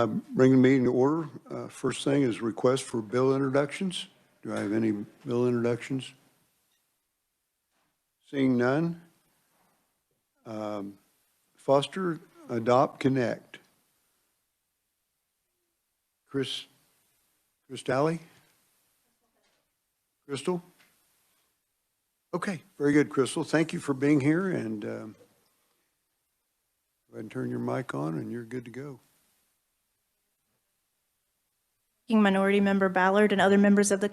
Bring the meeting to order. First thing is request for bill introductions. Do I have any bill introductions? Seeing none. Foster, Adopt, Connect. Crystal? Okay, very good, Crystal. Thank you for being here, and go ahead and turn your mic on and you're good to go. Minority Member Ballard and other members of the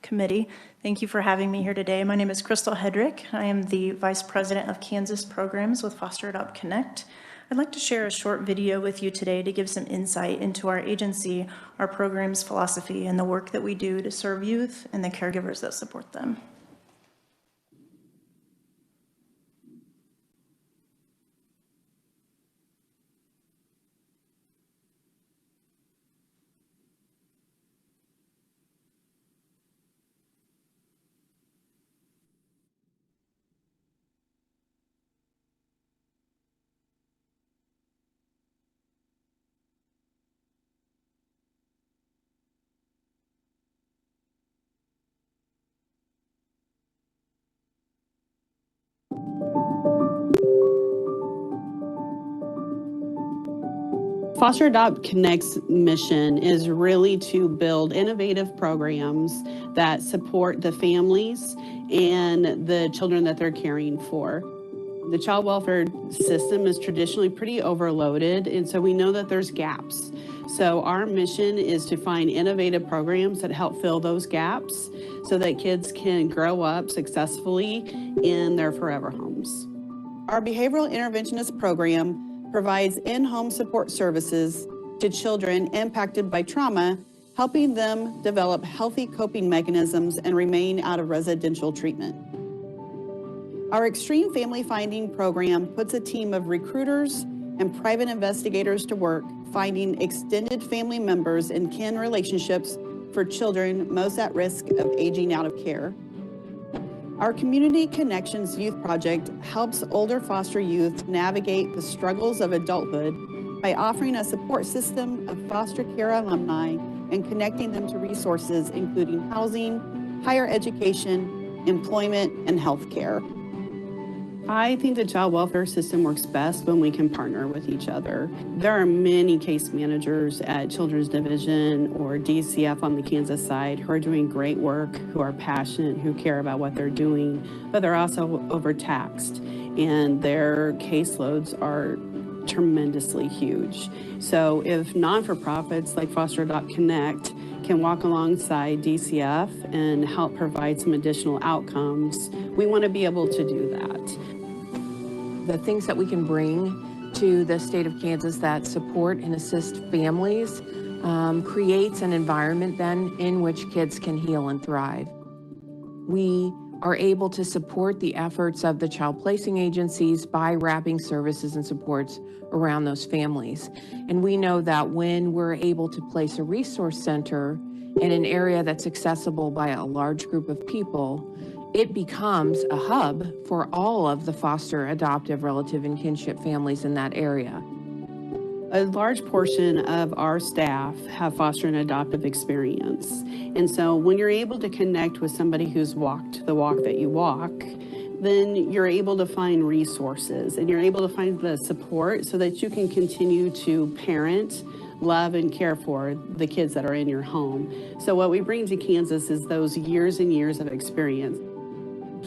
committee, thank you for having me here today. My name is Crystal Hedrick. I am the Vice President of Kansas Programs with Foster Adopt Connect. I'd like to share a short video with you today to give some insight into our agency, our program's philosophy, and the work that we do to serve youth and the caregivers that support them. Foster Adopt Connect's mission is really to build innovative programs that support the families and the children that they're caring for. The child welfare system is traditionally pretty overloaded, and so we know that there's gaps. So our mission is to find innovative programs that help fill those gaps so that kids can grow up successfully in their forever homes. Our behavioral interventionist program provides in-home support services to children impacted by trauma, helping them develop healthy coping mechanisms and remain out of residential treatment. Our Extreme Family Finding program puts a team of recruiters and private investigators to work finding extended family members and kin relationships for children most at risk of aging out of care. Our Community Connections Youth Project helps older foster youth navigate the struggles of adulthood by offering a support system of foster care alumni and connecting them to resources including housing, higher education, employment, and health care. I think the child welfare system works best when we can partner with each other. There are many case managers at Children's Division or DCF on the Kansas side who are doing great work, who are passionate, who care about what they're doing, but they're also overtaxed and their caseloads are tremendously huge. So if non-for-profits like Foster Adopt Connect can walk alongside DCF and help provide some additional outcomes, we want to be able to do that. The things that we can bring to the state of Kansas that support and assist families creates an environment then in which kids can heal and thrive. We are able to support the efforts of the child placing agencies by wrapping services and supports around those families. And we know that when we're able to place a resource center in an area that's accessible by a large group of people, it becomes a hub for all of the foster, adoptive, relative, and kinship families in that area. A large portion of our staff have foster and adoptive experience. And so when you're able to connect with somebody who's walked the walk that you walk, then you're able to find resources and you're able to find the support so that you can continue to parent, love, and care for the kids that are in your home. So what we bring to Kansas is those years and years of experience.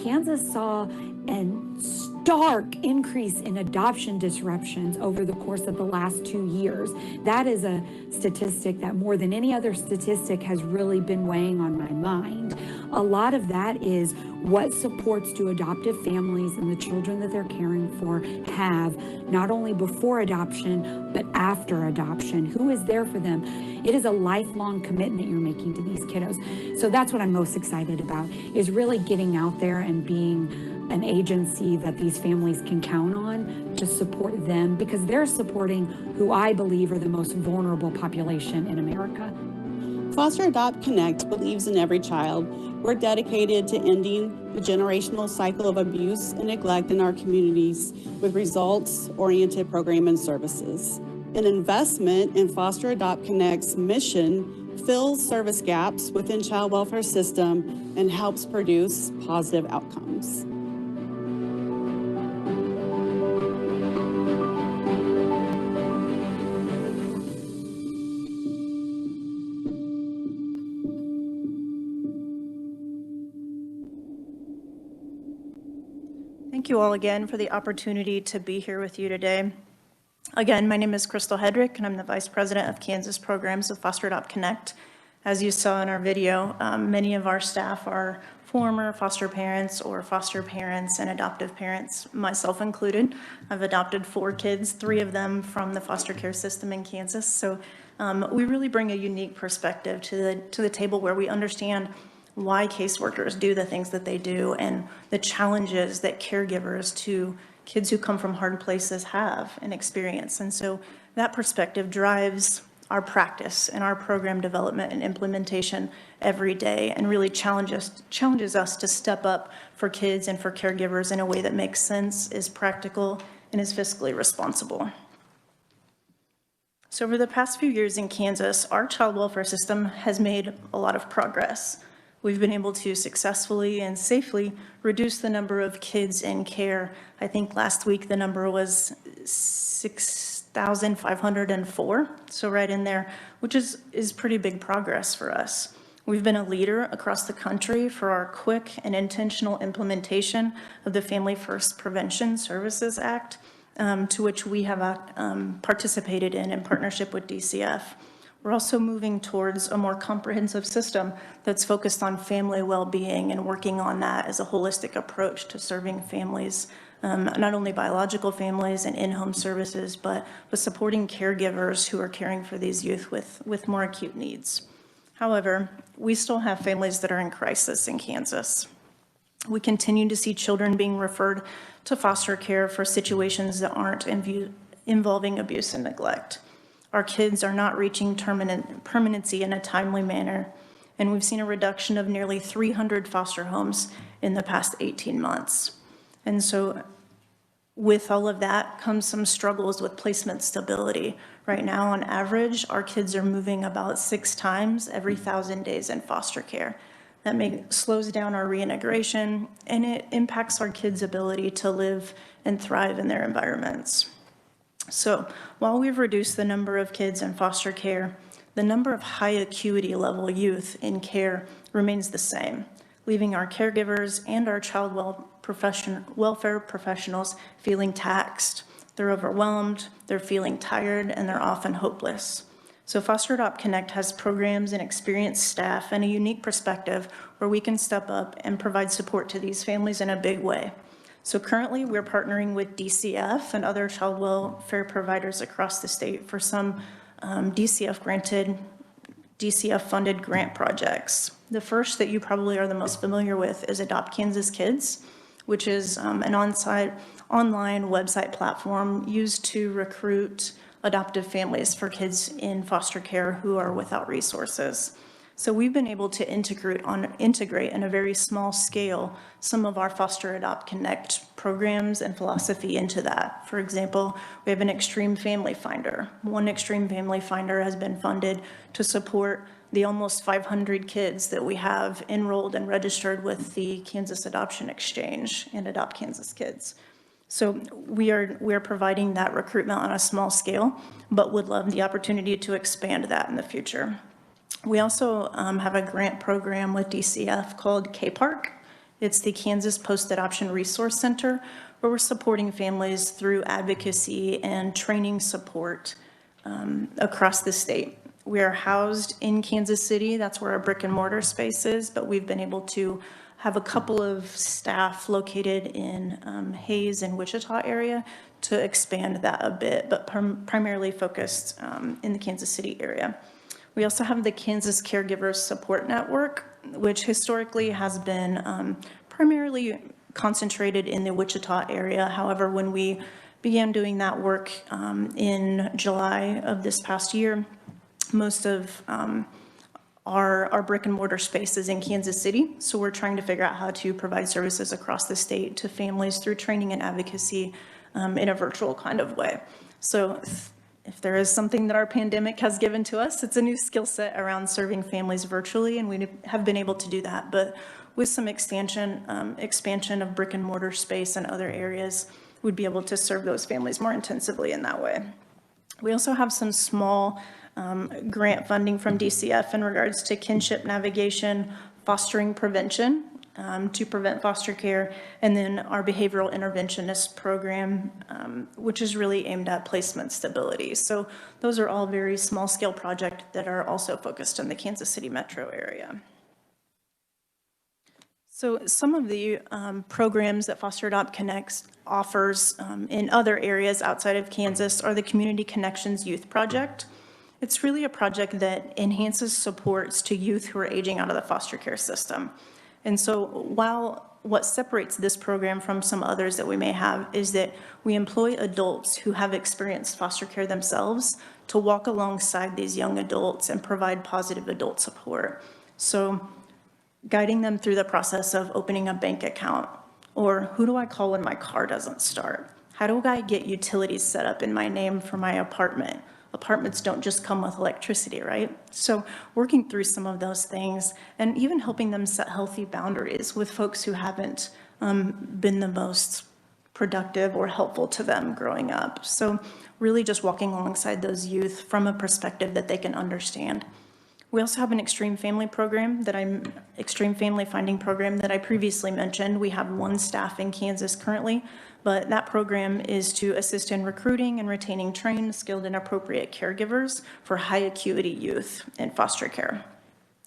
Kansas saw a stark increase in adoption disruptions over the course of the last 2 years. That is a statistic that more than any other statistic has really been weighing on my mind. A lot of that is what supports do adoptive families and the children that they're caring for have, not only before adoption, but after adoption. Who is there for them? It is a lifelong commitment you're making to these kiddos. So that's what I'm most excited about, is really getting out there and being an agency that these families can count on to support them, because they're supporting who I believe are the most vulnerable population in America. Foster Adopt Connect believes in every child. We're dedicated to ending the generational cycle of abuse and neglect in our communities with results-oriented program and services. An investment in Foster Adopt Connect's mission fills service gaps within child welfare system and helps produce positive outcomes. Thank you all again for the opportunity to be here with you today. Again, my name is Crystal Hedrick, and I'm the Vice President of Kansas Programs of Foster Adopt Connect. As you saw in our video, many of our staff are former foster parents or foster parents and adoptive parents, myself included. I've adopted 4 kids, 3 of them from the foster care system in Kansas. So we really bring a unique perspective to the table where we understand why caseworkers do the things that they do and the challenges that caregivers to kids who come from hard places have and experience. And so that perspective drives our practice and our program development and implementation every day and really challenges us to step up for kids and for caregivers in a way that makes sense, is practical, and is fiscally responsible. So over the past few years in Kansas, our child welfare system has made a lot of progress. We've been able to successfully and safely reduce the number of kids in care. I think last week the number was 6,504, so right in there, which is pretty big progress for us. We've been a leader across the country for our quick and intentional implementation of the Family First Prevention Services Act, to which we have participated in partnership with DCF. We're also moving towards a more comprehensive system that's focused on family well-being and working on that as a holistic approach to serving families, not only biological families and in-home services, but supporting caregivers who are caring for these youth with more acute needs. However, we still have families that are in crisis in Kansas. We continue to see children being referred to foster care for situations that aren't involving abuse and neglect. Our kids are not reaching permanency in a timely manner, and we've seen a reduction of nearly 300 foster homes in the past 18 months. And so with all of that comes some struggles with placement stability. Right now, on average, our kids are moving about 6 times every 1,000 days in foster care. That slows down our reintegration, and it impacts our kids' ability to live and thrive in their environments. So while we've reduced the number of kids in foster care, the number of high acuity level youth in care remains the same, leaving our caregivers and our child welfare professionals feeling taxed. They're overwhelmed, they're feeling tired, and they're often hopeless. So Foster Adopt Connect has programs and experienced staff and a unique perspective where we can step up and provide support to these families in a big way. So currently, we're partnering with DCF and other child welfare providers across the state for some DCF-funded grant projects. The first that you probably are the most familiar with is Adopt Kansas Kids, which is an online website platform used to recruit adoptive families for kids in foster care who are without resources. So we've been able to integrate in a very small scale some of our Foster Adopt Connect programs and philosophy into that. For example, we have an Extreme Family Finder. One Extreme Family Finder has been funded to support the almost 500 kids that we have enrolled and registered with the Kansas Adoption Exchange and Adopt Kansas Kids. So we are providing that recruitment on a small scale, but would love the opportunity to expand that in the future. We also have a grant program with DCF called K-Park. It's the Kansas Post-Adoption Resource Center, where we're supporting families through advocacy and training support across the state. We are housed in Kansas City. That's where our brick and mortar space is, but we've been able to have a couple of staff located in Hayes and Wichita area to expand that a bit, but primarily focused in the Kansas City area. We also have the Kansas Caregiver Support Network, which historically has been primarily concentrated in the Wichita area. However, when we began doing that work in July of this past year, most of our brick and mortar spaces in Kansas City. So we're trying to figure out how to provide services across the state to families through training and advocacy in a virtual kind of way. So if there is something that our pandemic has given to us, it's a new skill set around serving families virtually, and we have been able to do that. But with some expansion of brick and mortar space and other areas, we'd be able to serve those families more intensively in that way. We also have some small grant funding from DCF in regards to kinship navigation, fostering prevention, to prevent foster care, and then our behavioral interventionist program, which is really aimed at placement stability. So those are all very small scale projects that are also focused in the Kansas City metro area. So some of the programs that Foster Adopt Connect offers in other areas outside of Kansas are the Community Connections Youth Project. It's really a project that enhances supports to youth who are aging out of the foster care system. And so while what separates this program from some others that we may have is that we employ adults who have experienced foster care themselves to walk alongside these young adults and provide positive adult support. So guiding them through the process of opening a bank account, or who do I call when my car doesn't start? How do I get utilities set up in my name for my apartment? Apartments don't just come with electricity, right? So working through some of those things and even helping them set healthy boundaries with folks who haven't been the most productive or helpful to them growing up. So really just walking alongside those youth from a perspective that they can understand. We also have an extreme family finding program that I previously mentioned. We have one staff in Kansas currently, but that program is to assist in recruiting and retaining trained, skilled, and appropriate caregivers for high acuity youth in foster care.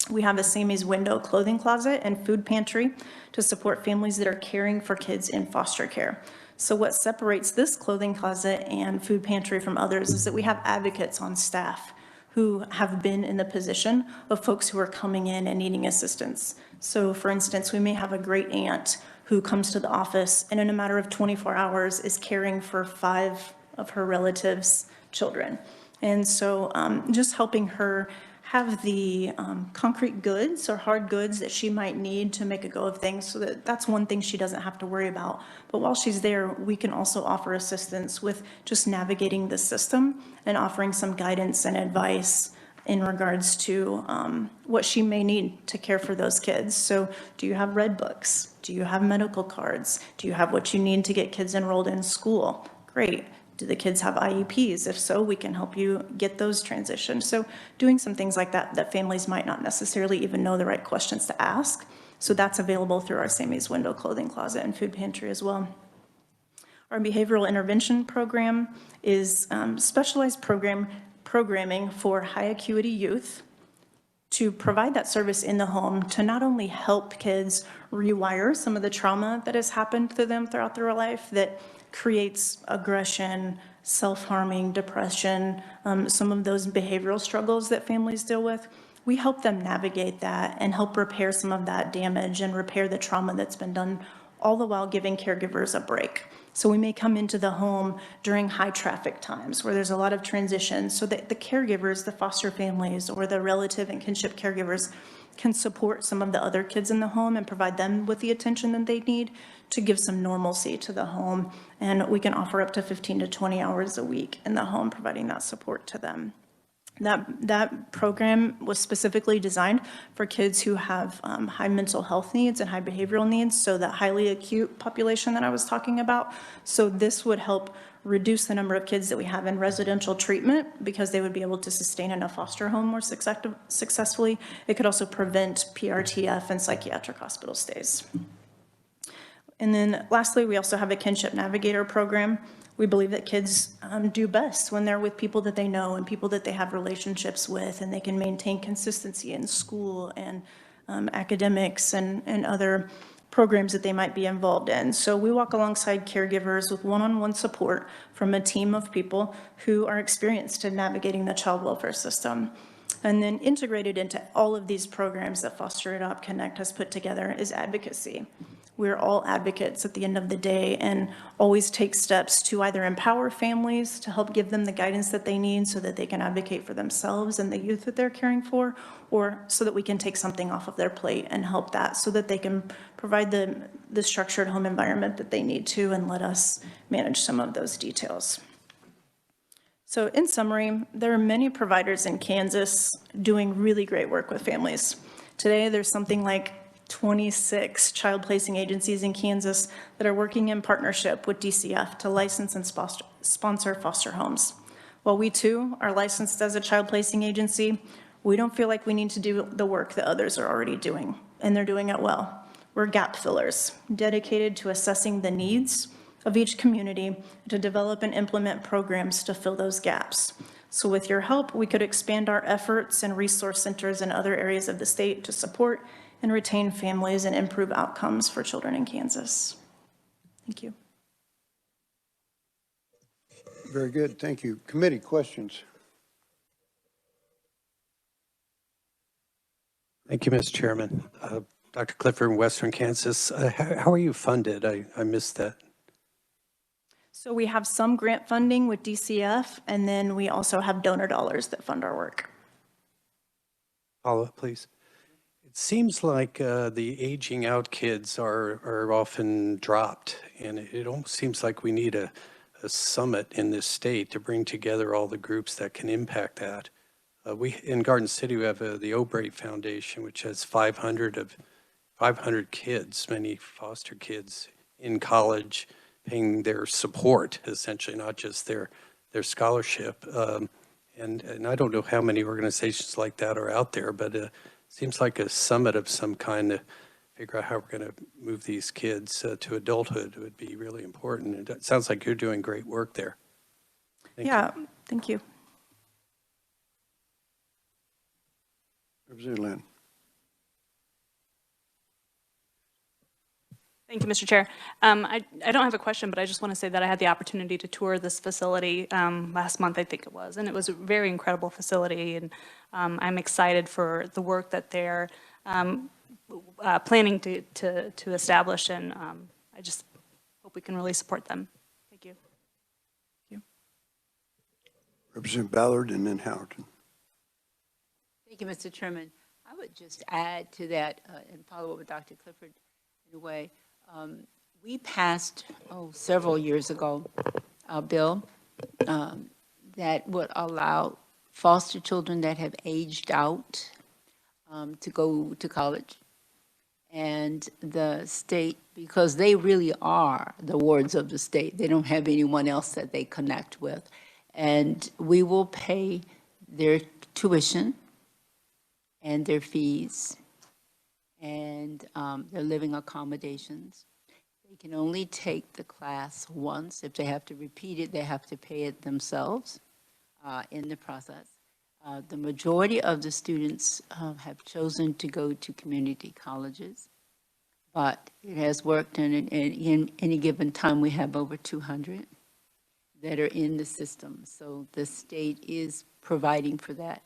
We have a Sammy's Window clothing closet and food pantry to support families that are caring for kids in foster care. So what separates this clothing closet and food pantry from others is that we have advocates on staff who have been in the position of folks who are coming in and needing assistance. So for instance, we may have a great aunt who comes to the office and in a matter of 24 hours is caring for 5 of her relatives' children. And so just helping her have the concrete goods or hard goods that she might need to make a go of things, so that's one thing she doesn't have to worry about. But while she's there, we can also offer assistance with just navigating the system and offering some guidance and advice in regards to what she may need to care for those kids. So do you have red books? Do you have medical cards? Do you have what you need to get kids enrolled in school? Great. Do the kids have IEPs? If so, we can help you get those transitioned. So doing some things like that families might not necessarily even know the right questions to ask. So that's available through our Sammy's Window clothing closet and food pantry as well. Our behavioral intervention program is specialized programming for high acuity youth to provide that service in the home to not only help kids rewire some of the trauma that has happened to them throughout their life that creates aggression, self-harming, depression, some of those behavioral struggles that families deal with. We help them navigate that and help repair some of that damage and repair the trauma that's been done, all the while giving caregivers a break. So we may come into the home during high traffic times where there's a lot of transition so that the caregivers, the foster families, or the relative and kinship caregivers can support some of the other kids in the home and provide them with the attention that they need to give some normalcy to the home. And we can offer up to 15 to 20 hours a week in the home, providing that support to them. That program was specifically designed for kids who have high mental health needs and high behavioral needs, so that highly acute population that I was talking about. So this would help reduce the number of kids that we have in residential treatment because they would be able to sustain in a foster home more successfully. It could also prevent PRTF and psychiatric hospital stays. And then lastly, we also have a Kinship Navigator program. We believe that kids do best when they're with people that they know and people that they have relationships with, and they can maintain consistency in school and academics and other programs that they might be involved in. So we walk alongside caregivers with one-on-one support from a team of people who are experienced in navigating the child welfare system. And then integrated into all of these programs that Foster Adopt Connect has put together is advocacy. We're all advocates at the end of the day and always take steps to either empower families to help give them the guidance that they need so that they can advocate for themselves and the youth that they're caring for, or so that we can take something off of their plate and help that so that they can provide the structured home environment that they need to and let us manage some of those details. So in summary, there are many providers in Kansas doing really great work with families. Today, there's something like 26 child placing agencies in Kansas that are working in partnership with DCF to license and sponsor foster homes. While we too are licensed as a child placing agency, we don't feel like we need to do the work that others are already doing, and they're doing it well. We're gap fillers, dedicated to assessing the needs of each community to develop and implement programs to fill those gaps. So with your help, we could expand our efforts and resource centers in other areas of the state to support and retain families and improve outcomes for children in Kansas. Thank you. Very good, thank you. Committee questions? Thank you, Mr. Chairman. Dr. Clifford in Western Kansas, how are you funded? I missed that. So we have some grant funding with DCF, and then we also have donor dollars that fund our work. Follow up, please. It seems like the aging out kids are often dropped, and it almost seems like we need a summit in this state to bring together all the groups that can impact that. We in Garden City, we have the O'Brady Foundation, which has 500 kids, many foster kids in college, paying their support, essentially, not just their scholarship. And I don't know how many organizations like that are out there, but it seems like a summit of some kind to figure out how we're going to move these kids to adulthood would be really important. And it sounds like you're doing great work there. Thank you. Thank you. Representative Lynn. Thank you, Mr. Chair. I don't have a question, but I just want to say that I had the opportunity to tour this facility last month, I think it was, and it was a very incredible facility, and I'm excited for the work that they're planning to establish, and I just hope we can really support them. Thank you. Thank you. Representative Ballard and then Howerton. Thank you, Mr. Chairman. I would just add to that and follow up with Dr. Clifford in a way. We passed, several years ago, a bill that would allow foster children that have aged out to go to college. And the state, because they really are the wards of the state, they don't have anyone else that they connect with. And we will pay their tuition and their fees and their living accommodations. They can only take the class once. If they have to repeat it, they have to pay it themselves in the process. The majority of the students have chosen to go to community colleges, but it has worked, and in any given time we have over 200 that are in the system. So the state is providing for that.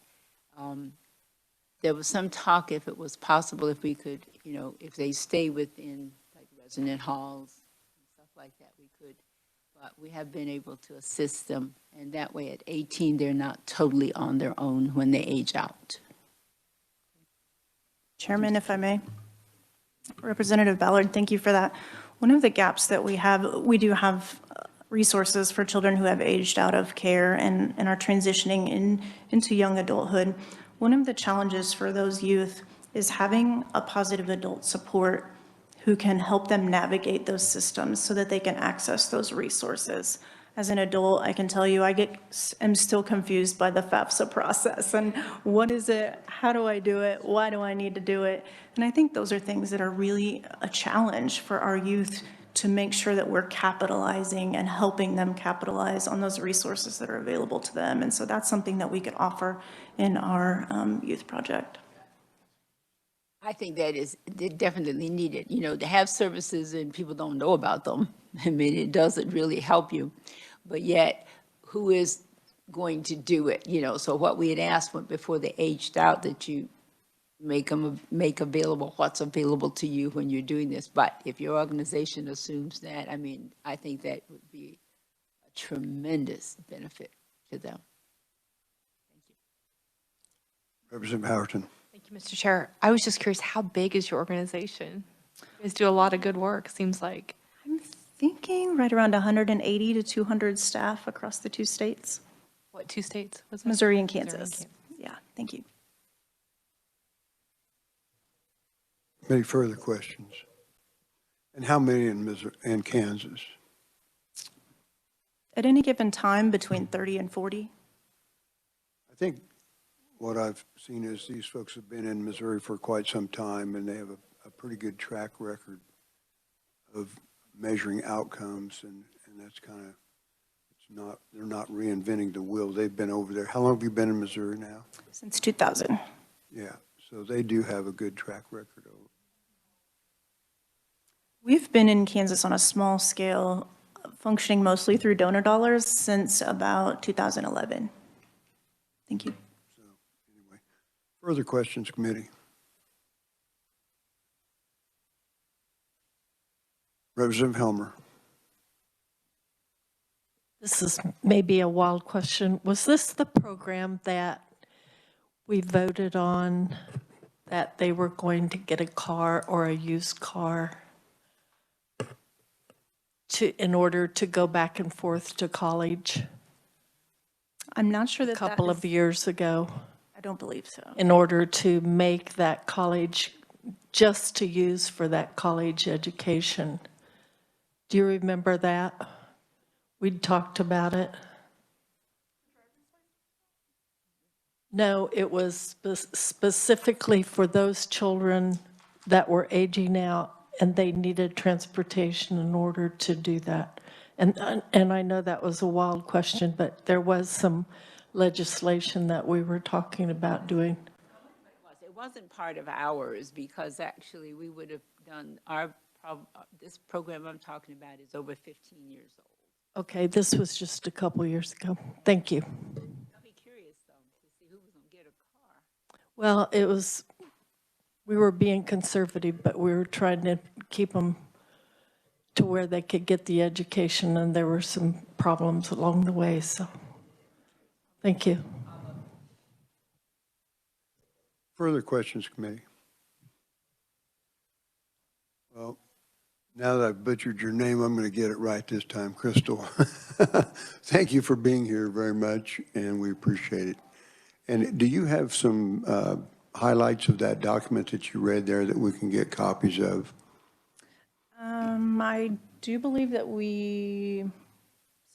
There was some talk, if it was possible, if we could, if they stay within like resident halls and stuff like that, we could. But we have been able to assist them, and that way at 18, they're not totally on their own when they age out. Chairman, if I may. Representative Ballard, thank you for that. One of the gaps that we do have resources for children who have aged out of care and are transitioning into young adulthood. One of the challenges for those youth is having a positive adult support who can help them navigate those systems so that they can access those resources. As an adult, I can tell you I'm still confused by the FAFSA process and what is it, how do I do it, why do I need to do it? And I think those are things that are really a challenge for our youth to make sure that we're capitalizing and helping them capitalize on those resources that are available to them. And so that's something that we could offer in our youth project. I think that is definitely needed, to have services and people don't know about them. I mean, it doesn't really help you, but yet who is going to do it? So what we had asked before they aged out, that you make available what's available to you when you're doing this. But if your organization assumes that, I think that would be a tremendous benefit to them. Thank you. Representative Howerton. Thank you, Mr. Chair. I was just curious, how big is your organization? You guys do a lot of good work, seems like. I'm thinking right around 180 to 200 staff across the two states. What, 2 states? Was that? Missouri and Missouri and Kansas. Yeah, thank you. Any further questions? And how many in Missouri and Kansas? At any given time, between 30 and 40. I think what I've seen is these folks have been in Missouri for quite some time, and they have a pretty good track record of measuring outcomes, and that's kind of, they're not reinventing the wheel. They've been over there. How long have you been in Missouri now? Since 2000. Yeah, so they do have a good track record over. We've been in Kansas on a small scale, functioning mostly through donor dollars since about 2011. Thank you. So anyway, further questions, committee? Representative Helmer. This is maybe a wild question. Was this the program that we voted on, that they were going to get a car or a used car in order to go back and forth to college I'm not sure a that couple of years ago, I don't believe so. in order to make that college, just to use for that college education? Do you remember that? We'd talked about it. No, it was specifically for those children that were aging out and they needed transportation in order to do that. And I know that was a wild question, but there was some legislation that we were talking about doing. It wasn't part of ours because actually we would have done this program I'm talking about is over 15 years old. Okay, this was just a couple years ago. Thank you. I'll be curious though to see who was going to get a car. Well, we were being conservative, but we were trying to keep them to where they could get the education, and there were some problems along the way, so thank you. Further questions, committee? Well, now that I've butchered your name, I'm going to get it right this time, Crystal. Thank you for being here very much, and we appreciate it. And do you have some highlights of that document that you read there that we can get copies of? I do believe that we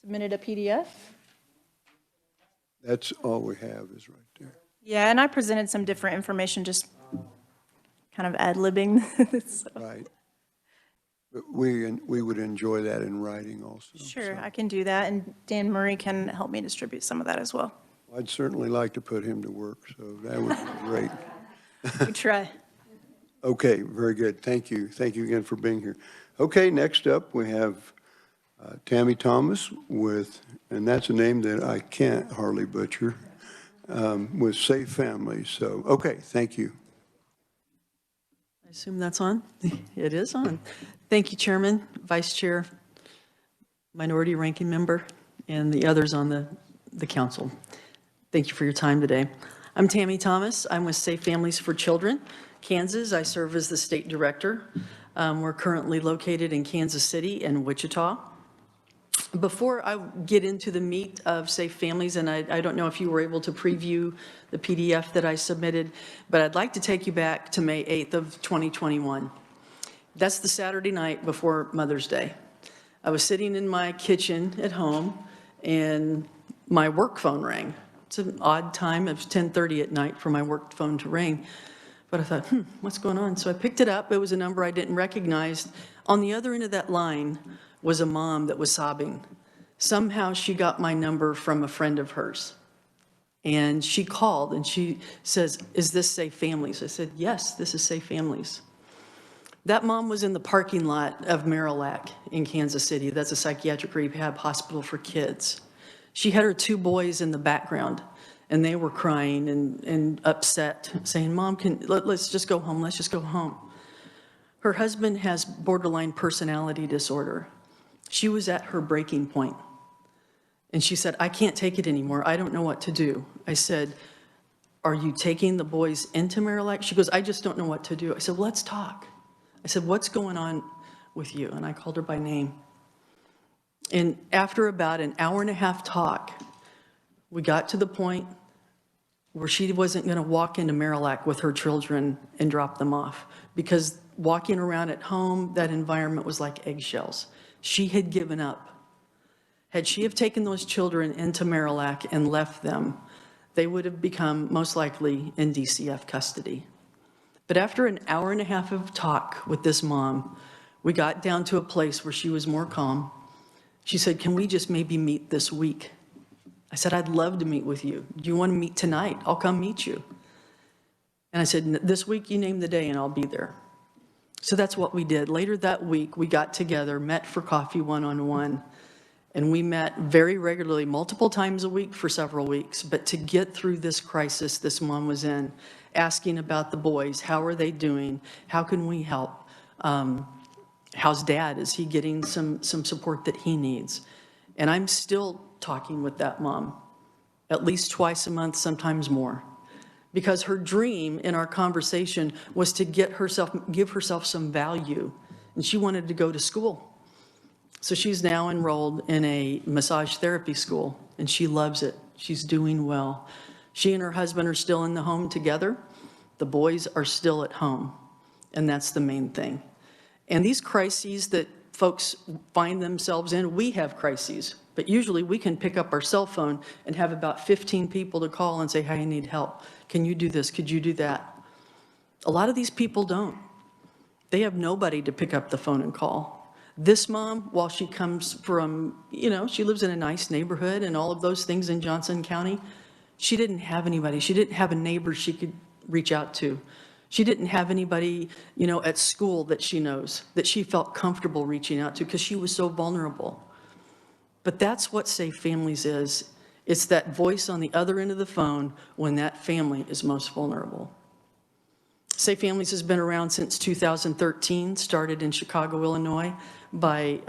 submitted a PDF. That's all we have is right there. Yeah, and I presented some different information, just kind of ad-libbing. So. Right. But we would enjoy that in writing also. Sure, so. I can do that, and Dan Murray can help me distribute some of that as well. I'd certainly like to put him to work, so that would be great. We try. Okay, very good. Thank you. Thank you again for being here. Okay, next up we have Tammy Thomas and that's a name that I can't hardly butcher, with Safe Families. So, okay, thank you. I assume that's on? It is on. Thank you, Chairman, Vice Chair, Minority Ranking Member, and the others on the council. Thank you for your time today. I'm Tammy Thomas. I'm with Safe Families for Children, Kansas. I serve as the state director. We're currently located in Kansas City and Wichita. Before I get into the meat of Safe Families, and I don't know if you were able to preview the PDF that I submitted, but I'd like to take you back to May 8th of 2021. That's the Saturday night before Mother's Day. I was sitting in my kitchen at home and my work phone rang. It's an odd time, it was 10:30 at night for my work phone to ring. But I thought, what's going on? So I picked it up. It was a number I didn't recognize. On the other end of that line was a mom that was sobbing. Somehow she got my number from a friend of hers. And she called and she says, is this Safe Families? I said, yes, this is Safe Families. That mom was in the parking lot of Marillac in Kansas City. That's a psychiatric rehab hospital for kids. She had her 2 boys in the background. And they were crying and upset, saying, Mom, let's just go home, let's just go home. Her husband has borderline personality disorder. She was at her breaking point. And she said, I can't take it anymore, I don't know what to do. I said, are you taking the boys into Marillac? She goes, I just don't know what to do. I said, well, let's talk. I said, what's going on with you? And I called her by name. And after about an hour and a half talk, We got to the point where she wasn't going to walk into Marillac with her children and drop them off, because walking around at home, that environment was like eggshells. She had given up. Had she have taken those children into Marillac and left them, they would have become most likely in DCF custody. But after an hour and a half of talk with this mom, we got down to a place where she was more calm. She said, "Can we just maybe meet this week?" I said, "I'd love to meet with you. Do you want to meet tonight? I'll come meet you." And I said, "This week you name the day and I'll be there." So that's what we did. Later that week, we got together, met for coffee one-on-one, and we met very regularly, multiple times a week for several weeks. But to get through this crisis this mom was in, asking about the boys, how are they doing? How can we help? How's dad? Is he getting some support that he needs? And I'm still talking with that mom at least twice a month, sometimes more, because her dream in our conversation was to give herself some value, and she wanted to go to school. So she's now enrolled in a massage therapy school, and she loves it. She's doing well. She and her husband are still in the home together. The boys are still at home, and that's the main thing. And these crises that folks find themselves in, we have crises, but usually we can pick up our cell phone and have about 15 people to call and say, "Hey, I need help. Can you do this? Could you do that?" A lot of these people don't. They have nobody to pick up the phone and call. This mom, while she comes from, she lives in a nice neighborhood and all of those things in Johnson County, she didn't have anybody. She didn't have a neighbor she could reach out to. She didn't have anybody, at school that she knows, that she felt comfortable reaching out to because she was so vulnerable. But that's what Safe Families is. It's that voice on the other end of the phone when that family is most vulnerable. Safe Families has been around since 2013, started in Chicago, Illinois, by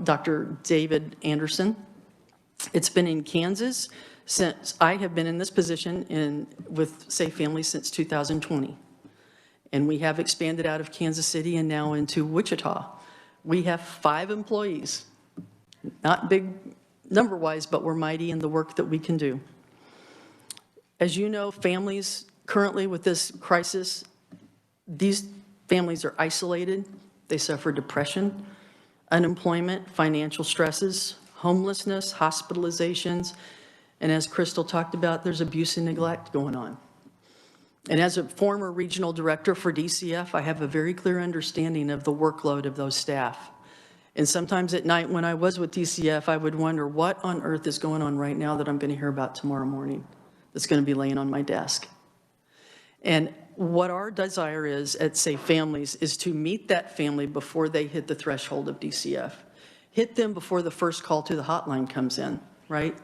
Dr. David Anderson. It's been in Kansas since I have been in this position with Safe Families since 2020. And we have expanded out of Kansas City and now into Wichita. We have 5 employees, not big number-wise, but we're mighty in the work that we can do. As you know, families currently with this crisis, these families are isolated. They suffer depression, unemployment, financial stresses, homelessness, hospitalizations, and as Crystal talked about, there's abuse and neglect going on. And as a former regional director for DCF, I have a very clear understanding of the workload of those staff. And sometimes at night when I was with DCF, I would wonder what on earth is going on right now that I'm going to hear about tomorrow morning that's going to be laying on my desk. And what our desire is at Safe Families is to meet that family before they hit the threshold of DCF. Hit them before the first call to the hotline comes in, right?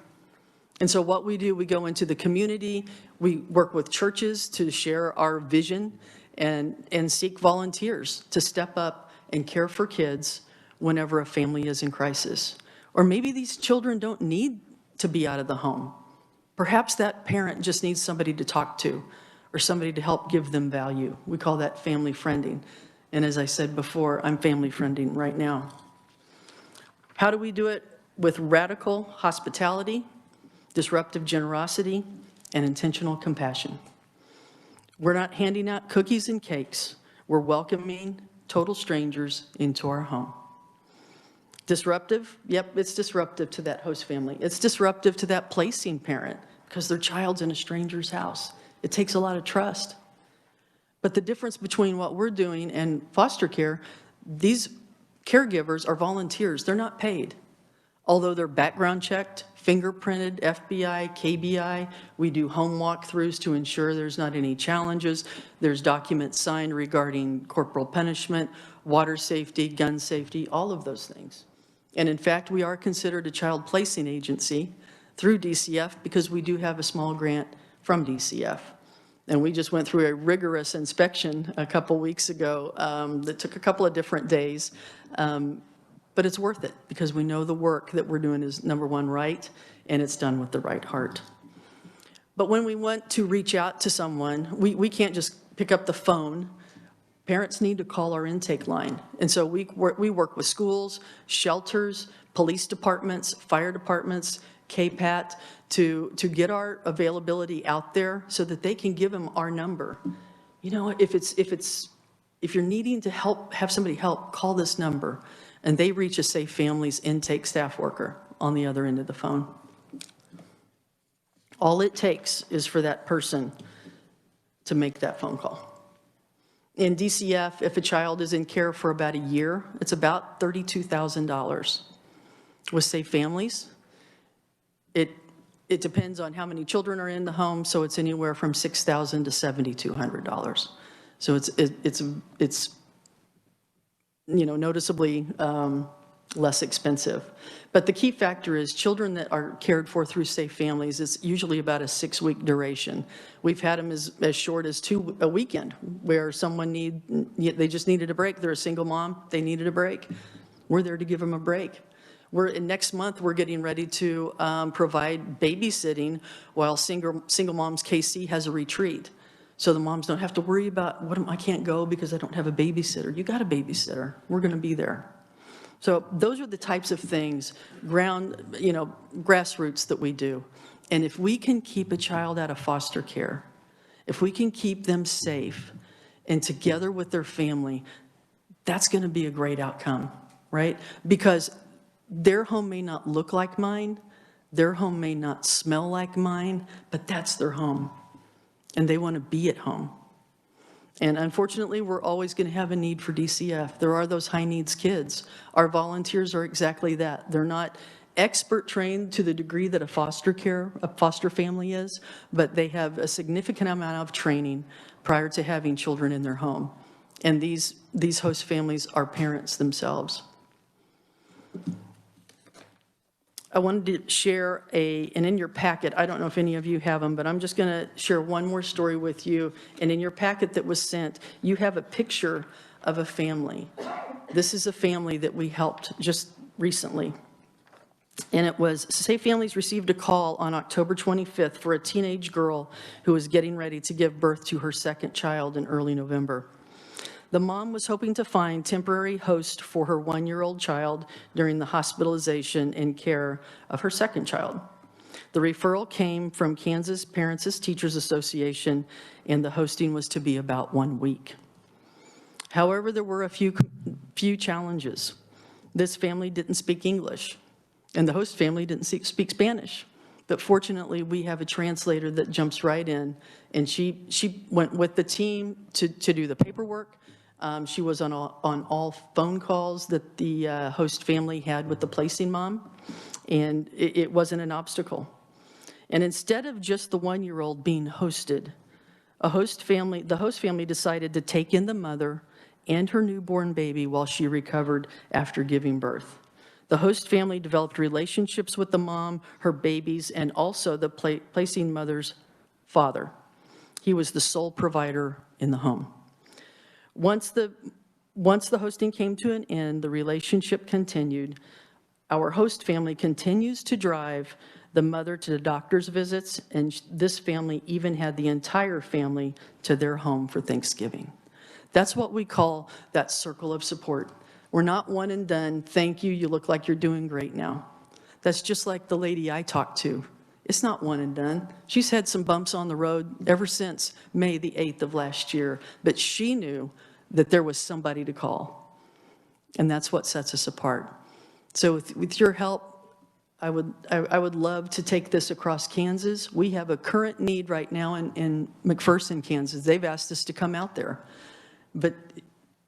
And so what we do, we go into the community, we work with churches to share our vision and seek volunteers to step up and care for kids whenever a family is in crisis. Or maybe these children don't need to be out of the home. Perhaps that parent just needs somebody to talk to or somebody to help give them value. We call that family friending. And as I said before, I'm family friending right now. How do we do it? With radical hospitality, disruptive generosity, and intentional compassion. We're not handing out cookies and cakes. We're welcoming total strangers into our home. Disruptive? Yep, it's disruptive to that host family. It's disruptive to that placing parent because their child's in a stranger's house. It takes a lot of trust. But the difference between what we're doing and foster care, these caregivers are volunteers. They're not paid. Although they're background checked, fingerprinted, FBI, KBI, we do home walkthroughs to ensure there's not any challenges. There's documents signed regarding corporal punishment, water safety, gun safety, all of those things. And in fact, we are considered a child placing agency through DCF because we do have a small grant from DCF. And we just went through a rigorous inspection a couple weeks ago that took a couple of different days. But it's worth it because we know the work that we're doing is, number one, right, and it's done with the right heart. But when we want to reach out to someone, we can't just pick up the phone. Parents need to call our intake line. And so we work with schools, shelters, police departments, fire departments, KPAT to get our availability out there so that they can give them our number. You know, if you're needing to have somebody help, call this number, and they reach a Safe Families intake staff worker on the other end of the phone. All it takes is for that person to make that phone call. In DCF, if a child is in care for about a year, it's about $32,000. With Safe Families, it depends on how many children are in the home, so it's anywhere from $6,000 to $7,200. So it's noticeably less expensive. But the key factor is children that are cared for through Safe Families is usually about a 6-week duration. We've had them as short as a weekend, where someone they just needed a break. They're a single mom, they needed a break. We're there to give them a break. Next month, we're getting ready to provide babysitting while Single Moms KC has a retreat. So the moms don't have to worry about, I can't go because I don't have a babysitter. You got a babysitter. We're going to be there. So those are the types of things, grassroots that we do. And if we can keep a child out of foster care, if we can keep them safe and together with their family, that's going to be a great outcome, right? Because their home may not look like mine, their home may not smell like mine, but that's their home. And they want to be at home. And unfortunately, we're always going to have a need for DCF. There are those high needs kids. Our volunteers are exactly that. They're not expert trained to the degree that a foster family is, but they have a significant amount of training prior to having children in their home. And these host families are parents themselves. I wanted to share and in your packet, I don't know if any of you have them, but I'm just going to share one more story with you. And in your packet that was sent, you have a picture of a family. This is a family that we helped just recently. And it was, Safe Families received a call on October 25th for a teenage girl who was getting ready to give birth to her second child in early November. The mom was hoping to find temporary host for her 1-year-old child during the hospitalization and care of her second child. The referral came from Kansas Parents' Teachers Association, and the hosting was to be about 1 week. However, there were a few challenges. This family didn't speak English, and the host family didn't speak Spanish. But fortunately, we have a translator that jumps right in, and she went with the team to do the paperwork. She was on all phone calls that the host family had with the placing mom, and it wasn't an obstacle. And instead of just the 1-year-old being hosted, the host family decided to take in the mother and her newborn baby while she recovered after giving birth. The host family developed relationships with the mom, her babies, and also the placing mother's father. He was the sole provider in the home. Once the hosting came to an end, the relationship continued. Our host family continues to drive the mother to the doctor's visits, and this family even had the entire family to their home for Thanksgiving. That's what we call that circle of support. We're not one and done. Thank you. You look like you're doing great now. That's just like the lady I talked to. It's not one and done. She's had some bumps on the road ever since May the 8th of last year, but she knew that there was somebody to call. And that's what sets us apart. So with your help, I would love to take this across Kansas. We have a current need right now in McPherson, Kansas. They've asked us to come out there. But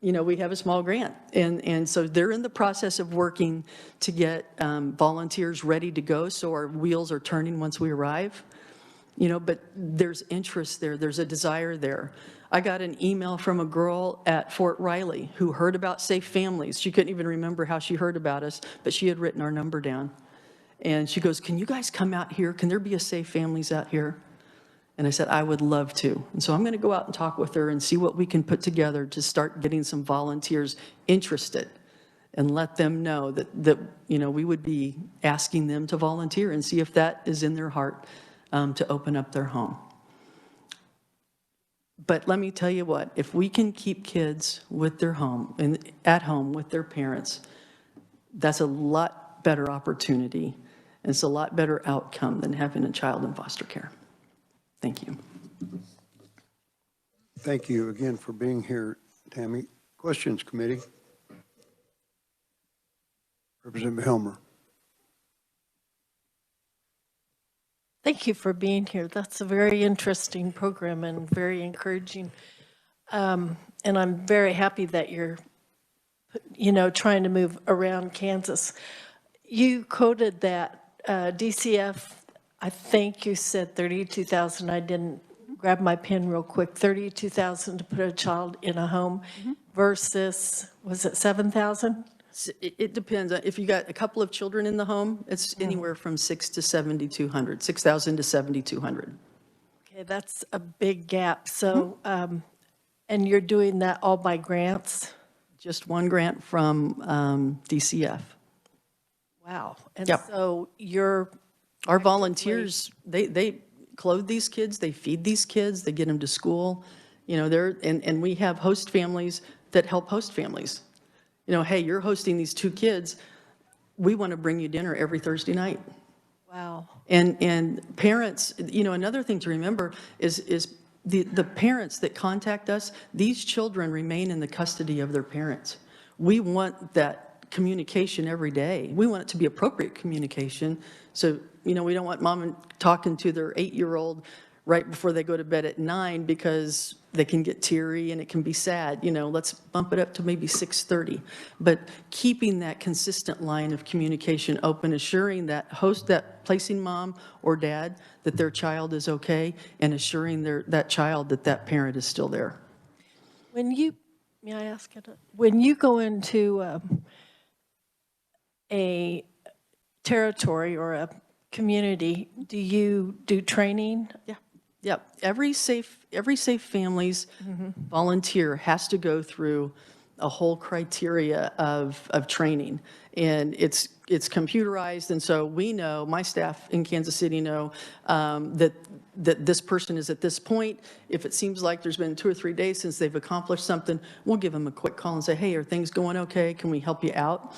we have a small grant. And so they're in the process of working to get volunteers ready to go so our wheels are turning once we arrive. But there's interest there. There's a desire there. I got an email from a girl at Fort Riley who heard about Safe Families. She couldn't even remember how she heard about us, but she had written our number down. And she goes, "Can you guys come out here? Can there be a Safe Families out here?" And I said, "I would love to." And so I'm going to go out and talk with her and see what we can put together to start getting some volunteers interested and let them know that we would be asking them to volunteer and see if that is in their heart to open up their home. But let me tell you what, if we can keep kids with their home and at home with their parents, that's a lot better opportunity And it's a lot better outcome than having a child in foster care. Thank you. Thank you again for being here, Tammy. Questions, committee? Representative Helmer. Thank you for being here. That's a very interesting program and very encouraging. And I'm very happy that you're, trying to move around Kansas. You quoted that DCF, I think you said 32,000. I didn't grab my pen real quick. 32,000 to put a child in a home versus, was it 7,000? It depends. If you got a couple of children in the home, it's anywhere from 6,000 to 7,200, 6,000 to 7,200. Okay, that's a big gap. So, and you're doing that all by grants? Just one grant from DCF. Wow. And Yep. so Our volunteers, they clothe these kids, they feed these kids, they get them to school. And we have host families that help host families. Hey, you're hosting these 2 kids. We want to bring you dinner every Thursday night. Wow. And parents, another thing to remember is the parents that contact us, these children remain in the custody of their parents. We want that communication every day. We want it to be appropriate communication. So, we don't want mom talking to their 8-year-old right before they go to bed at 9 because they can get teary and it can be sad. Let's bump it up to maybe 6:30. But keeping that consistent line of communication open, assuring that placing mom or dad that their child is okay, and assuring that child that parent is still there. May I ask it? When you go into a territory or a community, do you do training? Yeah. Yep. Every safe family's volunteer has to go through a whole criteria of training, and it's computerized. And so we know, my staff in Kansas City know that this person is at this point. If it seems like there's been 2 or 3 days since they've accomplished something, we'll give them a quick call and say, hey, are things going okay? Can we help you out?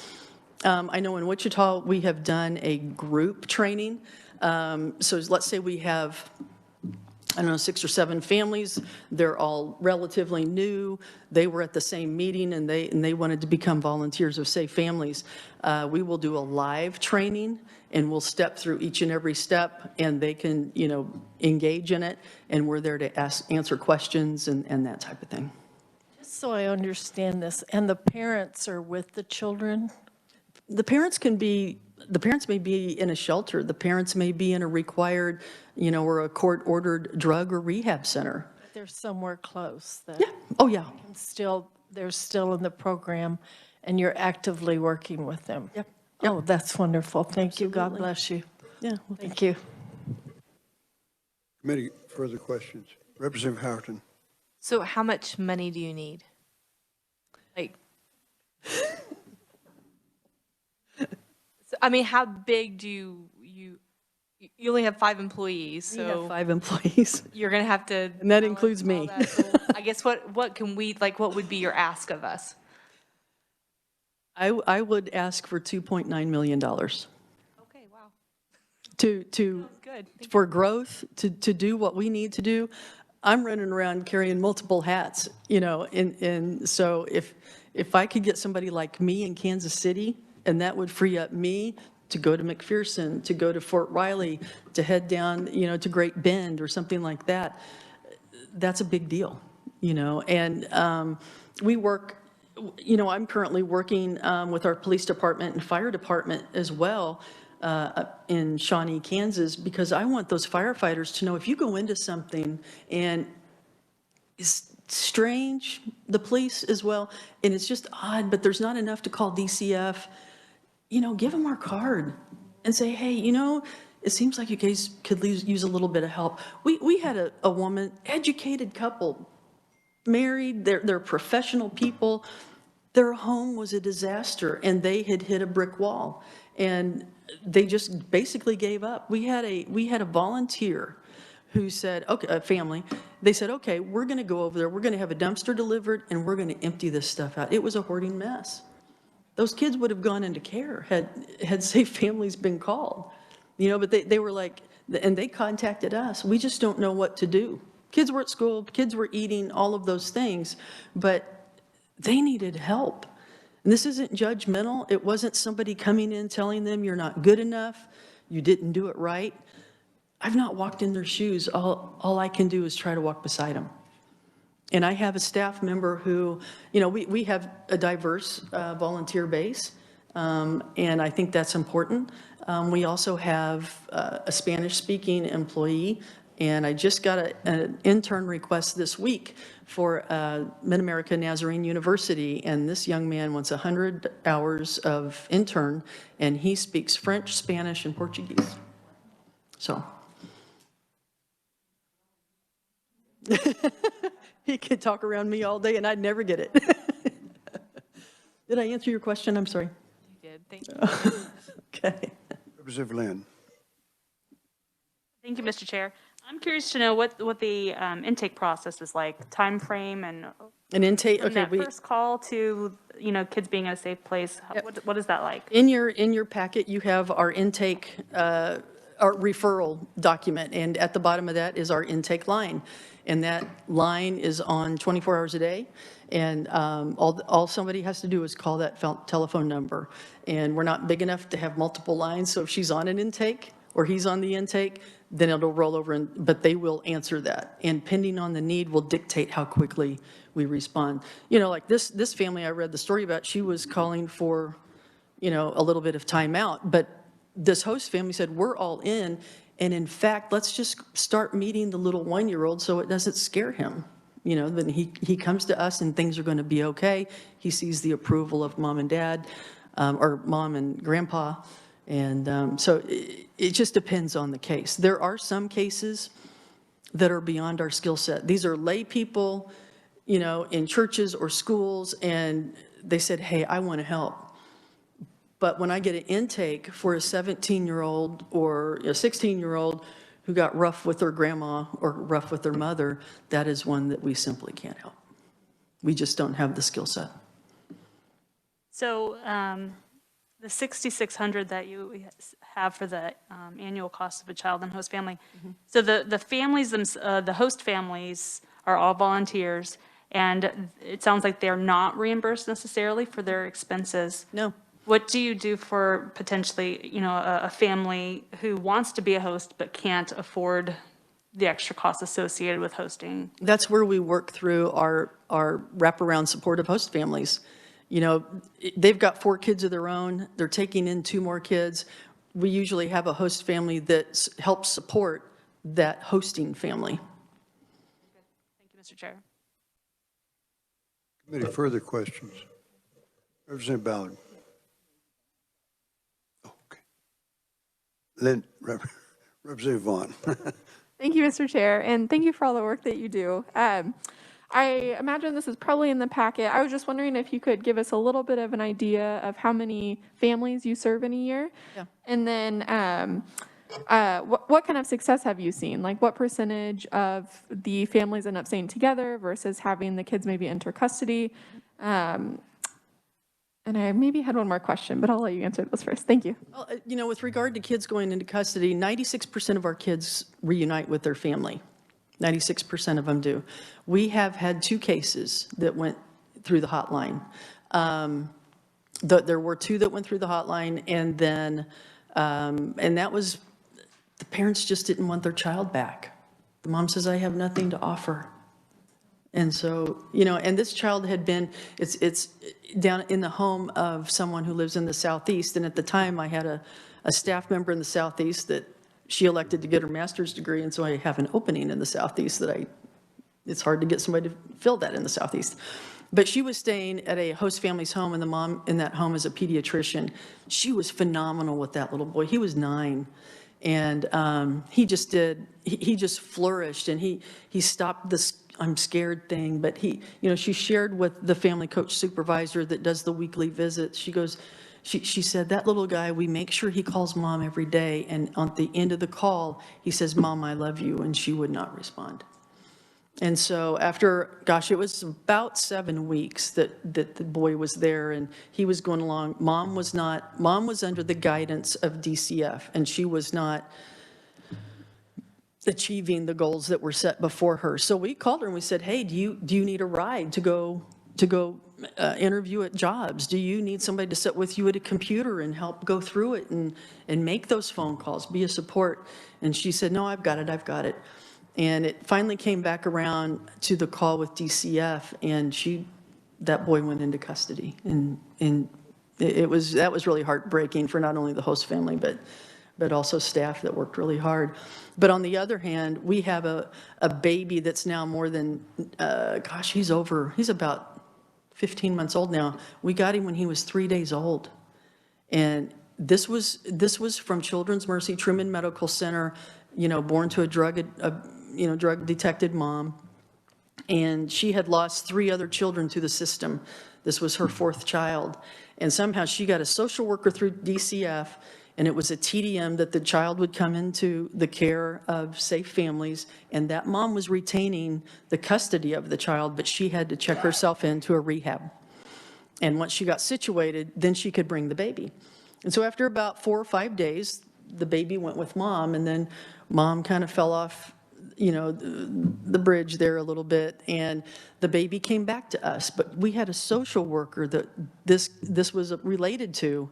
I know in Wichita we have done a group training. So let's say we have, 6 or 7 families. They're all relatively new. They were at the same meeting and they wanted to become volunteers of Safe Families. We will do a live training and we'll step through each and every step, and they can, engage in it, and we're there to answer questions and that type of thing. Just so I understand this, and the parents are with the children? The parents may be in a shelter. The parents may be in a required, or a court-ordered drug or rehab center. They're somewhere close. That Yeah. Oh, yeah. they're still in the program, and you're actively working with them. Yep. Oh, that's wonderful. Thank you. God Absolutely. bless you. Yeah. Thank you. Committee, further questions? Representative Howerton. So how much money do you need? How big do you only have 5 employees, so. We have 5 employees. You're going to have to. And that includes me. So I guess what can we, what would be your ask of us? I would ask for $2.9 million. Okay, wow. To Good. for growth, to do what we need to do. I'm running around carrying multiple hats, and so if I could get somebody like me in Kansas City, and that would free up me to go to McPherson, to go to Fort Riley, to head down, to Great Bend or something like that, that's a big deal, and we work, I'm currently working with our police department and fire department as well in Shawnee, Kansas, because I want those firefighters to know if you go into something and it's strange, the police as well, and it's just odd, but there's not enough to call DCF, give them our card and say, hey, it seems like you guys could use a little bit of help. We had a woman, educated couple, married, they're professional people. Their home was a disaster and they had hit a brick wall and they just basically gave up. We had a volunteer who said, okay, a family, they said, okay, we're going to go over there, we're going to have a dumpster delivered and we're going to empty this stuff out. It was a hoarding mess. Those kids would have gone into care had Safe Families been called. But they were like, and they contacted us. We just don't know what to do. Kids were at school, kids were eating, all of those things, but they needed help. And this isn't judgmental. It wasn't somebody coming in telling them you're not good enough, you didn't do it right. I've not walked in their shoes. All I can do is try to walk beside them. And I have a staff member who, we have a diverse volunteer base, and I think that's important. We also have a Spanish-speaking employee, and I just got an intern request this week for Mid-America Nazarene University, and this young man wants 100 hours of intern, and he speaks French, Spanish, and Portuguese. So. He could talk around me all day and I'd never get it. Did I answer your question? I'm sorry. You did. Thank you. Okay. Representative Lynn. Thank you, Mr. Chair. I'm curious to know what the intake process is like, time frame, and An intake. from Okay. that first call to kids being in a safe place. Yep. What is that like? In your packet, you have our intake, our referral document, and at the bottom of that is our intake line. And that line is on 24 hours a day. And all somebody has to do is call that telephone number. And we're not big enough to have multiple lines. So if she's on an intake or he's on the intake, then it'll roll over, but they will answer that. And depending on the need will dictate how quickly we respond. Like this family I read the story about, she was calling for, a little bit of time out. But this host family said, we're all in. And in fact, let's just start meeting the little 1-year-old so it doesn't scare him. Then he comes to us and things are going to be okay. He sees the approval of mom and dad, or mom and grandpa. And so it just depends on the case. There are some cases that are beyond our skill set. These are lay people, in churches or schools, and they said, hey, I want to help. But when I get an intake for a 17-year-old or a 16-year-old who got rough with their grandma or rough with their mother, that is one that we simply can't help. We just don't have the skill set. So the $6,600 that you have for the annual cost of a child and host family. So the families, the host families are all volunteers, and it sounds like they're not reimbursed necessarily for their expenses. No. What do you do for potentially, a family who wants to be a host but can't afford the extra costs associated with hosting? That's where we work through our wraparound supportive host families. They've got 4 kids of their own. They're taking in 2 more kids. We usually have a host family that helps support that hosting family. Thank you, Mr. Chair. Committee, further questions? Representative Ballard. Lynn, Representative Vaughn. Thank you, Mr. Chair, and thank you for all the work that you do. I imagine this is probably in the packet. I was just wondering if you could give us a little bit of an idea of how many families you serve in a year. Yeah. And then what kind of success have you seen? Like what percentage of the families end up staying together versus having the kids maybe enter custody? And I maybe had one more question, but I'll let you answer those first. Thank you. Well, with regard to kids going into custody, 96% of our kids reunite with their family. 96% of them do. We have had 2 cases that went through the hotline. There were 2 that went through the hotline, and then, and that was, the parents just didn't want their child back. The mom says, I have nothing to offer. And so, and this child had been, it's down in the home of someone who lives in the Southeast. And at the time I had a staff member in the Southeast that she elected to get her master's degree. And so I have an opening in the Southeast that it's hard to get somebody to fill that in the Southeast. But she was staying at a host family's home, and the mom in that home is a pediatrician. She was phenomenal with that little boy. He was 9. And he just flourished, and he stopped this I'm scared thing. But she shared with the family coach supervisor that does the weekly visits. She goes, she said, that little guy, we make sure he calls mom every day. And at the end of the call, he says, Mom, I love you. And she would not respond. And so after, gosh, it was about 7 weeks that the boy was there and he was going along. Mom was under the guidance of DCF, and she was not achieving the goals that were set before her. So we called her and we said, hey, do you need a ride to go interview at jobs? Do you need somebody to sit with you at a computer and help go through it and make those phone calls, be a support? And she said, no, I've got it. And it finally came back around to the call with DCF, and that boy went into custody. And that was really heartbreaking for not only the host family, but also staff that worked really hard. But on the other hand, we have a baby that's now more than, he's about 15 months old now. We got him when he was 3 days old. And this was from Children's Mercy Truman Medical Center, born to a drug-detected mom. And she had lost 3 other children to the system. This was her 4th child. And somehow she got a social worker through DCF, and it was a TDM that the child would come into the care of safe families, and that mom was retaining the custody of the child, but she had to check herself into a rehab. And once she got situated, then she could bring the baby. And so after about 4 or 5 days, the baby went with mom, and then mom kind of fell off the bridge there a little bit, and the baby came back to us. But we had a social worker that this was related to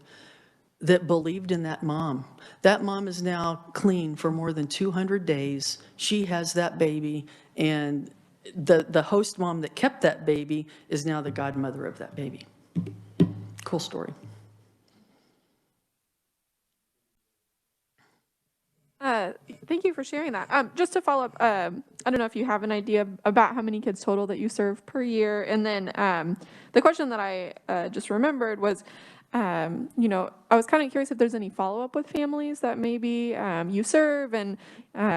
that believed in that mom. That mom is now clean for more than 200 days. She has that baby, and the host mom that kept that baby is now the godmother of that baby. Cool story. Thank you for sharing that. Just to follow up, I don't know if you have an idea about how many kids total that you serve per year. And then the question that I just remembered was, I was kind of curious if there's any follow-up with families that maybe you serve and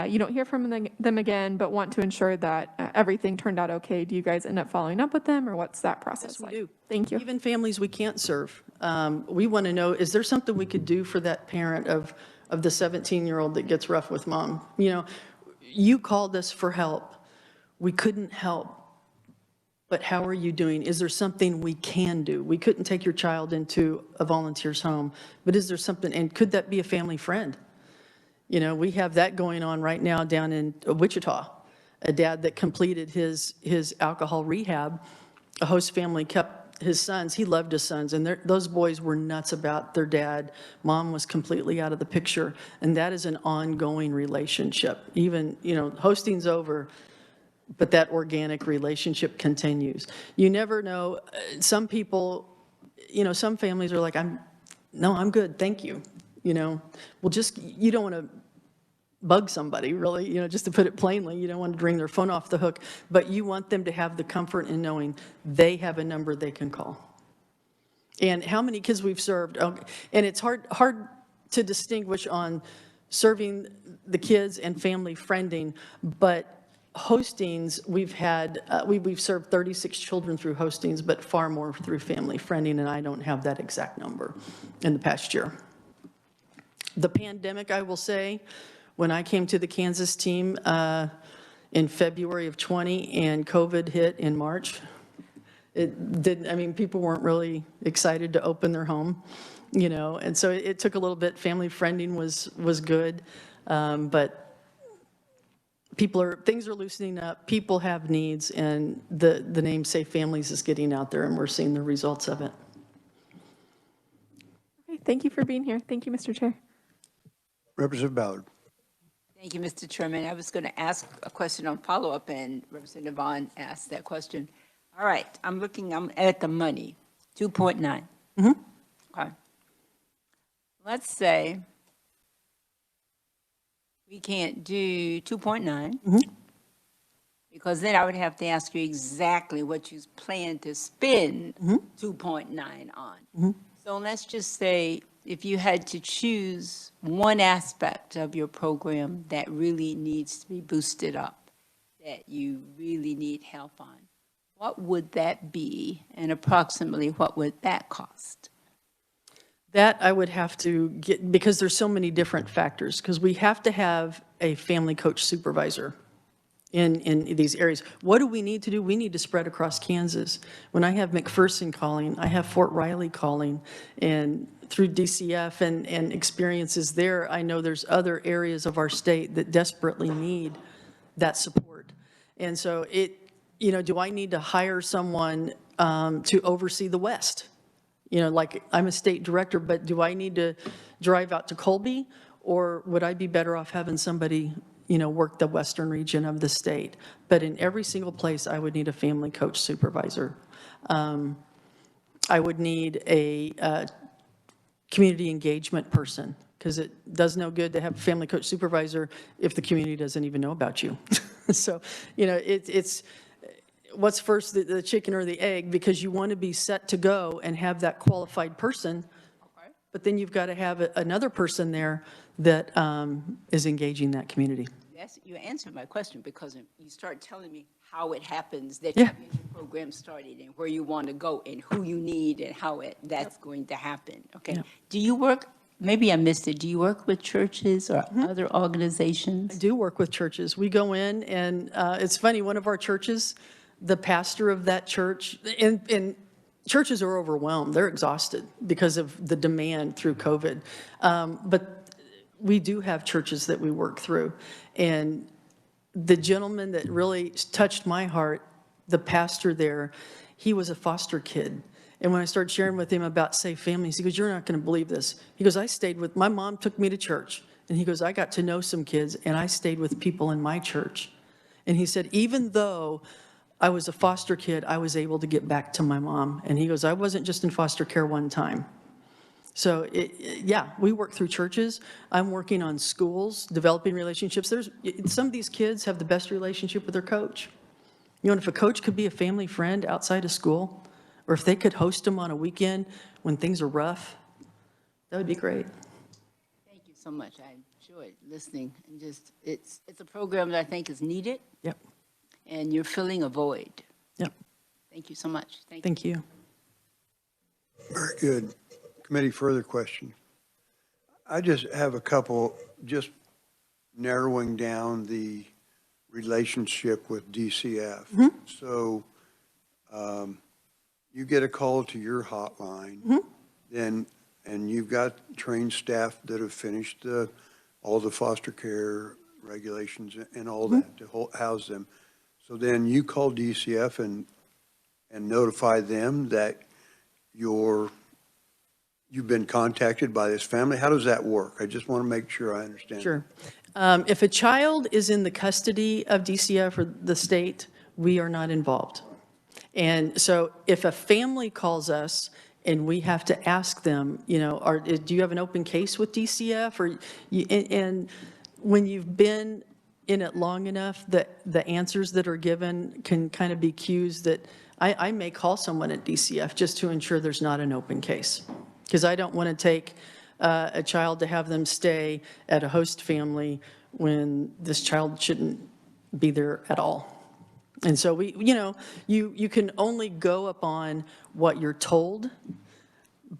you don't hear from them again, but want to ensure that everything turned out okay. Do you guys end up following up with them, or what's that process like? Yes, we do. Thank you. Even families we can't serve. We want to know, is there something we could do for that parent of the 17-year-old that gets rough with mom? You called us for help. We couldn't help. But how are you doing? Is there something we can do? We couldn't take your child into a volunteer's home, but is there something, and could that be a family friend? We have that going on right now down in Wichita. A dad that completed his alcohol rehab, a host family kept his sons. He loved his sons, and those boys were nuts about their dad. Mom was completely out of the picture, and that is an ongoing relationship. Even, hosting's over, but that organic relationship continues. You never know. Some people, some families are like, I'm good, thank you. You don't want to bug somebody, really, just to put it plainly. You don't want to bring their phone off the hook, but you want them to have the comfort in knowing they have a number they can call. And how many kids we've served, and it's hard to distinguish on serving the kids and family friending, but hostings, we've served 36 children through hostings, but far more through family friending, and I don't have that exact number in the past year. The pandemic, I will say, when I came to the Kansas team in February of 20 and COVID hit in March, people weren't really excited to open their home, and so it took a little bit. Family friending was good, but things are loosening up, people have needs, and the name Safe Families is getting out there, and we're seeing the results of it. Okay, thank you for being here. Thank you, Mr. Chair. Representative Ballard. Thank you, Mr. Chairman. I was going to ask a question on follow-up, and Representative Vaughn asked that question. All right, I'm at the money, 2.9. Mm-hmm. Okay. Let's say we can't do 2.9, Mm-hmm. because then I would have to ask you exactly what you plan to spend 2.9 on. Mm-hmm. So let's just say if you had to choose one aspect of your program that really needs to be boosted up, that you really need help on, what would that be, and approximately what would that cost? That I would have to get, because there's so many different factors, because we have to have a family coach supervisor in these areas. What do we need to do? We need to spread across Kansas. When I have McPherson calling, I have Fort Riley calling, and through DCF and experiences there, I know there's other areas of our state that desperately need that support. And so do I need to hire someone to oversee the West? Like I'm a state director, but do I need to drive out to Colby? Or would I be better off having somebody, work the western region of the state? But in every single place, I would need a family coach supervisor. I would need a community engagement person, because it does no good to have a family coach supervisor if the community doesn't even know about you. So, it's what's first, the chicken or the egg, because you want to be set to go and have that qualified person. Okay. But then you've got to have another person there that is engaging that community. Yes, you answered my question, because you start telling me how it happens that your program started and where you want to go and who you need and how that's going to happen. Okay. Yep. Do you work, maybe I missed it, do you work with churches or other organizations? I do work with churches. We go in and it's funny, one of our churches, the pastor of that church, and churches are overwhelmed. They're exhausted because of the demand through COVID. But we do have churches that we work through. And the gentleman that really touched my heart, the pastor there, he was a foster kid. And when I started sharing with him about safe families, he goes, "You're not going to believe this." He goes, my mom took me to church. And he goes, "I got to know some kids, and I stayed with people in my church." And he said, even though I was a foster kid, I was able to get back to my mom. And he goes, "I wasn't just in foster care one time." So, we work through churches. I'm working on schools, developing relationships. Some of these kids have the best relationship with their coach. If a coach could be a family friend outside of school, or if they could host them on a weekend when things are rough, that would be great. Thank you so much. I enjoyed listening. And it's a program that I think is needed. Yep. And you're filling a void. Yep. Thank you so much. Thank you. Very good. Committee, further questions? I just have a couple, just narrowing down the relationship with DCF. Mm-hmm. So you get a call to your hotline, mm-hmm. and you've got trained staff that have finished all the foster care regulations and all mm-hmm. that to house them. So then you call DCF and notify them that you've been contacted by this family. How does that work? I just want to make sure I understand. Sure. If a child is in the custody of DCF or the state, we are not involved. And so if a family calls us and we have to ask them, do you have an open case with DCF? And when you've been in it long enough, the answers that are given can kind of be cues that I may call someone at DCF just to ensure there's not an open case. Because I don't want to take a child to have them stay at a host family when this child shouldn't be there at all. And so you can only go upon what you're told.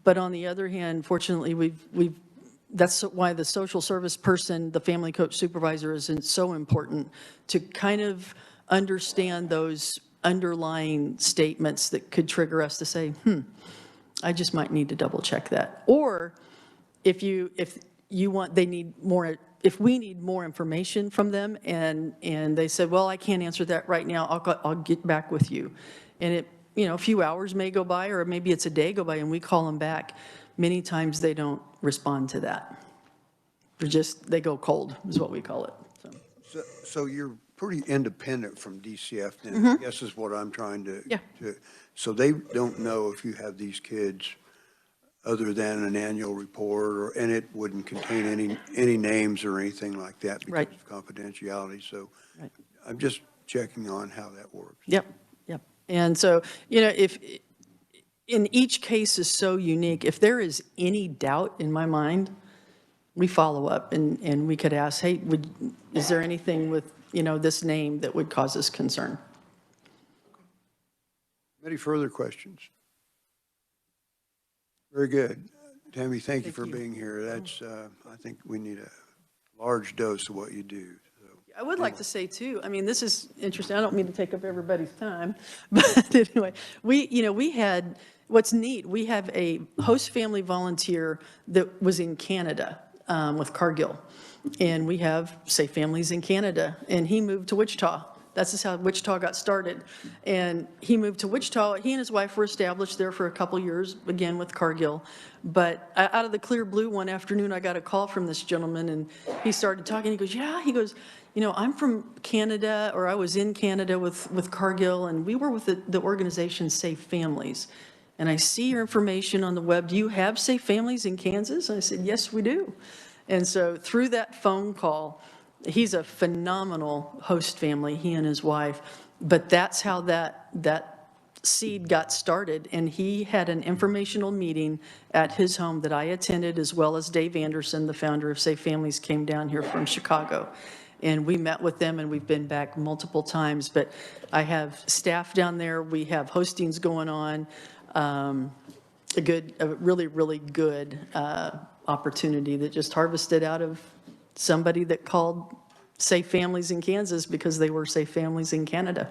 But on the other hand, fortunately, that's why the social service person, the family coach supervisor, is so important to kind of understand those underlying statements that could trigger us to say, I just might need to double check that. Or if we need more information from them and they said, well, I can't answer that right now, I'll get back with you. And a few hours may go by, or maybe it's a day go by, and we call them back. Many times they don't respond to that. They go cold, is what we call it. So you're pretty independent from DCF then, mm-hmm. I guess is what I'm trying to. So they don't know if you have these kids other than an annual report, and it wouldn't contain any names or anything like that because right. of confidentiality. So right. I'm just checking on how that works. Yep. And so, if in each case is so unique, if there is any doubt in my mind, we follow up and we could ask, hey, is there anything with, this name that would cause us concern? Any further questions? Very good. Tammy, thank you for being here. That's, I think we need a large dose of what you do. So. I would like to say too, I mean, this is interesting. I don't mean to take up everybody's time, but anyway, we had, what's neat, we have a host family volunteer that was in Canada with Cargill. And we have Safe Families in Canada, and he moved to Wichita. That's just how Wichita got started. And he moved to Wichita. He and his wife were established there for a couple years, again with Cargill. But out of the clear blue, one afternoon, I got a call from this gentleman, and he started talking. He goes, yeah, he goes, I'm from Canada, or I was in Canada with Cargill, and we were with the organization Safe Families. And I see your information on the web. Do you have Safe Families in Kansas? And I said, yes, we do. And so through that phone call, he's a phenomenal host family, he and his wife. But that's how that seed got started. And he had an informational meeting at his home that I attended, as well as Dave Anderson, the founder of Safe Families, came down here from Chicago. And we met with them, and we've been back multiple times. But I have staff down there. We have hostings going on. A really, really good opportunity that just harvested out of somebody that called Safe Families in Kansas because they were Safe Families in Canada.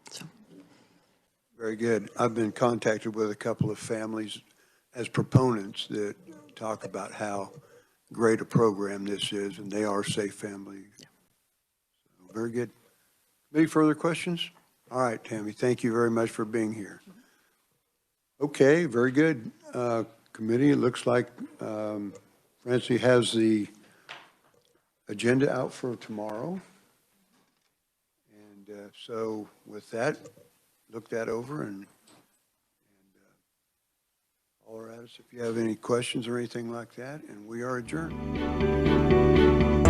So. Very good. I've been contacted with a couple of families as proponents that talk about how great a program this is, and they are Safe Families. So, very good. Any further questions? All right, Tammy, thank you very much for being here. Okay, very good. Committee, it looks like Francie has the agenda out for tomorrow. And so with that, look that over and holler at us if you have any questions or anything like that, and we are adjourned.